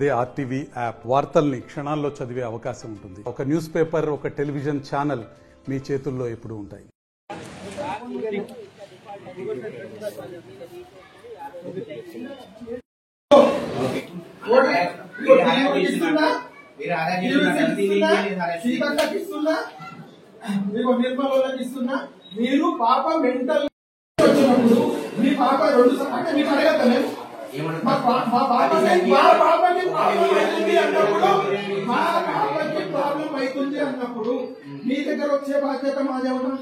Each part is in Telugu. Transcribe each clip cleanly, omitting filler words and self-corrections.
అదే ఆర్టీవీ యాప్ వార్తల్ని క్షణాల్లో చదివే అవకాశం ఉంటుంది. ఒక న్యూస్ పేపర్, ఒక టెలివిజన్ ఛానల్ మీ చేతుల్లో ఎప్పుడూ ఉంటాయి. మీరు పాప మెంటల్ వచ్చినప్పుడు మీ పాప 2 అంటే మీకు అడగలేదు మా పాపకి ప్రాబ్లం అవుతుంది అన్నప్పుడు మీ దగ్గర వచ్చే బాధ్యత మాదేమన్నా?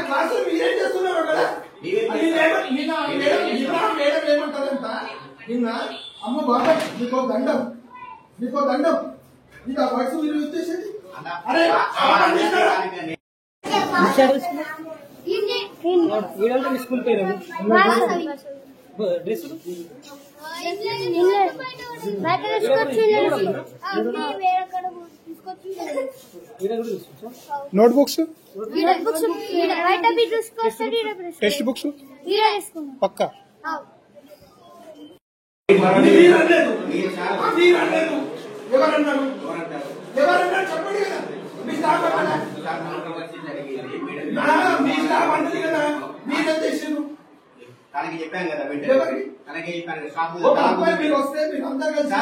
క్లాసులు మీరేం చేస్తున్నారు కదా? మేడం ఏమంటారంట నిన్న, అమ్మ బాబా నీకో దండం నీకు ఆ వర్డ్స్ మీరు వచ్చేసేది. స్కూల్ పేరు నోట్బుక్స్, టెక్స్ట్ బుక్స్ పక్కా ఎవరన్నారు చెప్పండి కదా. మీ స్టాఫ్ అంటది కదా, మీరేం చేసారు? తనకి చెప్పాను కదా, తనకి చెప్పాను. మీరు వస్తే మీరు అందరూ కలిసి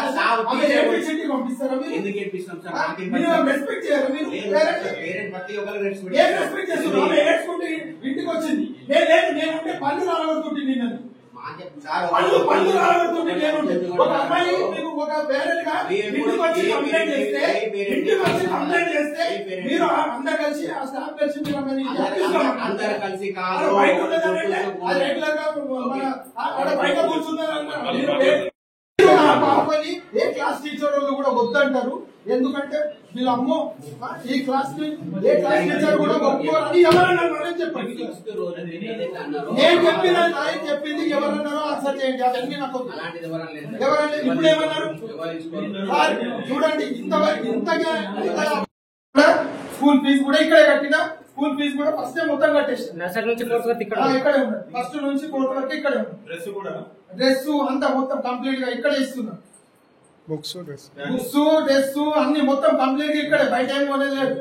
పంపిస్తారా? ఎందుకు ఏడిపిస్తాం సార్? రెస్పెక్ట్ చేయాలి. మీరు పేరెంట్ ప్రతి ఒక్కరు రెస్పెక్ట్ చేస్తున్నారు. ఏడ్చుకుంటే ఇంటికి వచ్చింది నేనుంటే పళ్ళు రాలగొడుతుంటే నన్ను పళ్ళు రాలగొడుతుంటే నేనుంటే ఒక అమ్మాయి మీకు ఒక పేరెంట్ గా ఇంటికి వచ్చి కంప్లైంట్ చేస్తే మీరు అందరు కలిసి ఆ స్టాఫ్ కలిసి మీరు అందరు కలిసి కాదు, రెగ్యులర్ గా బయట కూర్చున్నారు. పాపని ఏ క్లాస్ టీచర్ వాళ్ళు కూడా వద్దంటారు. ఎందుకంటే వీళ్ళ అమ్మో ఈ క్లాస్ ఏ క్లాస్ టీచర్ కూడా ఒప్పుకోరని ఎవరన్నారు? చెప్పండి. నేను చెప్పింది ఎవరన్నారో ఆన్సర్ చేయండి. అవన్నీ నాకు ఎవరన్నా ఇప్పుడు ఏమన్నారు చూడండి. ఇంతగా స్కూల్ ఫీజు కూడా ఇక్కడే కట్టినా. స్కూల్ ఫీజు కూడా ఫస్ట్ మొత్తం కట్టేసాను. నర్సరీ నుంచి 4th వరకు ఇక్కడే ఉన్నాయి. ఫస్ట్ నుంచి 4th వరకు ఇక్కడే ఉంది. డ్రెస్ అంతా మొత్తం కంప్లీట్ గా ఇక్కడే ఇస్తున్నా. బుక్స్ డ్రెస్ అన్ని మొత్తం కంప్లీట్ గా ఇక్కడే, బయట ఏం కొనేది లేదు.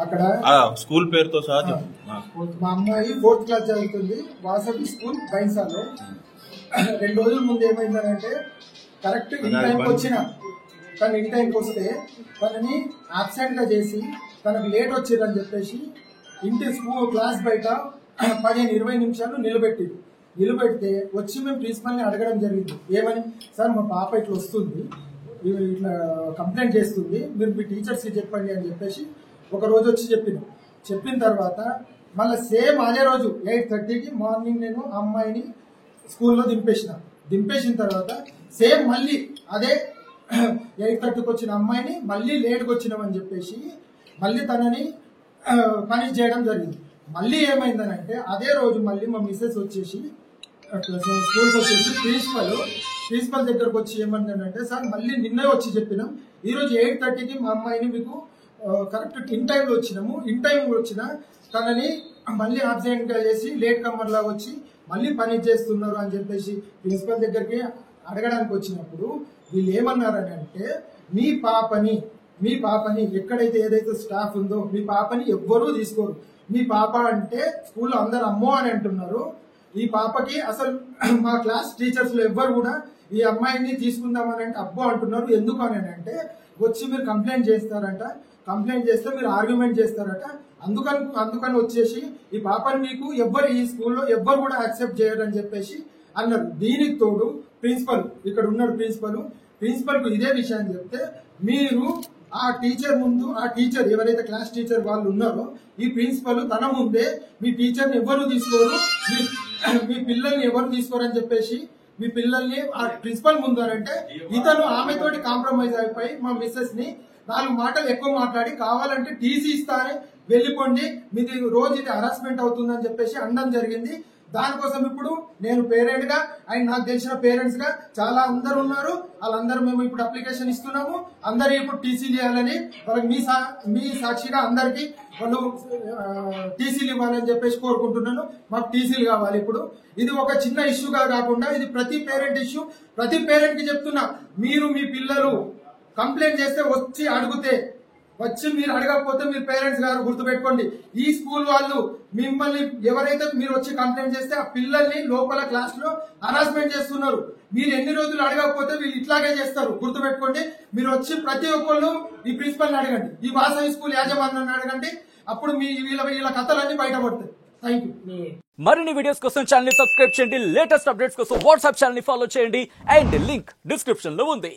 అక్కడ స్కూల్ పేరుతో సహా మా అమ్మాయి 4th క్లాస్ చదువుతుంది, వాసవి స్కూల్ బైన్సాలో. 2 రోజుల ముందు ఏమైందనంటే కరెక్ట్ ఇన్ టైంకి వచ్చిన తను ఇన్ టైంకి వస్తే తనని అబ్సెంట్ గా చేసి తనకు లేట్ వచ్చిందని చెప్పేసి ఇంటి స్కూల్ క్లాస్ బయట 15-20 నిమిషాలు నిలబెడితే వచ్చి మేము ప్రిన్సిపల్ ని అడగడం జరిగింది. ఏమని, సార్ మా పాప ఇట్లా వస్తుంది, ఇట్లా కంప్లైంట్ చేస్తుంది, మీరు మీ టీచర్స్ కి చెప్పండి అని చెప్పేసి ఒక రోజు వచ్చి చెప్పిన తర్వాత మళ్ళీ సేమ్ అదే రోజు 8:30కి మార్నింగ్ నేను అమ్మాయిని స్కూల్లో దింపేసిన తర్వాత సేమ్ మళ్ళీ అదే 8:30కి వచ్చిన అమ్మాయిని మళ్ళీ లేట్కి వచ్చినామని చెప్పేసి మళ్ళీ తనని పనిష్ చేయడం జరిగింది. మళ్ళీ ఏమైందనంటే అదే రోజు మళ్ళీ మా మిస్సెస్ వచ్చేసి స్కూల్కి వచ్చేసి ప్రిన్సిపల్ దగ్గరకు వచ్చి ఏమంటానంటే, సార్ మళ్ళీ నిన్నే వచ్చి చెప్పినాం, ఈరోజు 8:30కి మా అమ్మాయిని మీకు కరెక్ట్ ఇన్ టైంలో వచ్చినాము, ఇన్ టైం వచ్చినా తనని మళ్ళీ అబ్సెంట్ గా చేసి లేట్ కమ్మర్ లాగా వచ్చి మళ్ళీ పని చేస్తున్నారు అని చెప్పేసి ప్రిన్సిపల్ దగ్గరికి అడగడానికి వచ్చినప్పుడు వీళ్ళు ఏమన్నారని అంటే, మీ పాపని ఎక్కడైతే ఏదైతే స్టాఫ్ ఉందో మీ పాపని ఎవ్వరూ తీసుకోరు. మీ పాప అంటే స్కూల్లో అందరు అమ్మో అని అంటున్నారు. ఈ పాపకి అసలు మా క్లాస్ టీచర్స్ లో ఎవ్వరు కూడా ఈ అమ్మాయిని తీసుకుందామని అంటే అబ్బో అంటున్నారు. ఎందుకు అని అంటే వచ్చి మీరు కంప్లైంట్ చేస్తారంట, కంప్లైంట్ చేస్తే మీరు ఆర్గ్యుమెంట్ చేస్తారట, అందుకని వచ్చేసి ఈ పాపని మీకు ఎవ్వరు ఈ స్కూల్లో ఎవ్వరు కూడా యాక్సెప్ట్ చేయరని చెప్పేసి అన్నారు. దీనికి తోడు ప్రిన్సిపల్ ఇక్కడ ఉన్నాడు, ప్రిన్సిపల్ కు ఇదే విషయాన్ని చెప్తే మీరు ఆ టీచర్ ముందు, ఆ టీచర్ ఎవరైతే క్లాస్ టీచర్ వాళ్ళు ఉన్నారో ఈ ప్రిన్సిపల్ తన ముందే మీ టీచర్ని ఎవరు తీసుకోరు, మీ పిల్లల్ని ఎవరు తీసుకోరు అని చెప్పేసి మీ పిల్లల్ని ఆ ప్రిన్సిపల్ ముందు అంటే ఇతను ఆమెతోటి కాంప్రమైజ్ అయిపోయి మా మిస్సెస్ ని 4 మాటలు ఎక్కువ మాట్లాడి కావాలంటే టీసీ ఇస్తానే వెళ్ళిపోండి, మీది రోజు ఇది హరాస్మెంట్ అవుతుందని చెప్పేసి అనడం జరిగింది. దానికోసం ఇప్పుడు నేను పేరెంట్ గా అండ్ నాకు తెలిసిన పేరెంట్స్ గా చాలా అందరు ఉన్నారు. వాళ్ళందరూ మేము ఇప్పుడు అప్లికేషన్ ఇస్తున్నాము. అందరూ ఇప్పుడు టీసీలు ఇవ్వాలని వాళ్ళకి మీ సాక్షిగా అందరికి వాళ్ళు టీసీలు ఇవ్వాలని చెప్పేసి కోరుకుంటున్నాను. మాకు టీసీలు కావాలి. ఇప్పుడు ఇది ఒక చిన్న ఇష్యూగా కాకుండా ఇది ప్రతి పేరెంట్ ఇష్యూ. ప్రతి పేరెంట్ కి చెప్తున్నా, మీరు మీ పిల్లలు కంప్లైంట్ చేస్తే వచ్చి అడిగితే వచ్చి మీరు అడగకపోతే మీరు పేరెంట్స్ గారు గుర్తుపెట్టుకోండి, ఈ స్కూల్ వాళ్ళు మిమ్మల్ని ఎవరైతే మీరు వచ్చి కంప్లైంట్ చేస్తే ఆ పిల్లల్ని లోపల క్లాస్ లో హరాస్మెంట్ చేస్తున్నారు. మీరు ఎన్ని రోజులు అడగకపోతే వీళ్ళు ఇట్లాగే చేస్తారు. గుర్తుపెట్టుకోండి. మీరు వచ్చి ప్రతి ఒక్కళ్ళు ఈ ప్రిన్సిపల్ని అడగండి, ఈ వాసవి స్కూల్ యాజమాన్యాన్ని అడగండి. అప్పుడు మీ వీళ్ళ కథలన్నీ బయటపడతాయి. Thank you. మరిన్ని వీడియోస్ కోసం ఛానల్ ని సబ్స్క్రైబ్ చేయండి. లేటెస్ట్ అప్డేట్స్ కోసం వాట్సాప్ ఛానల్ ని ఫాలో చేయండి. అండ్ లింక్ డిస్క్రిప్షన్ లో ఉంది.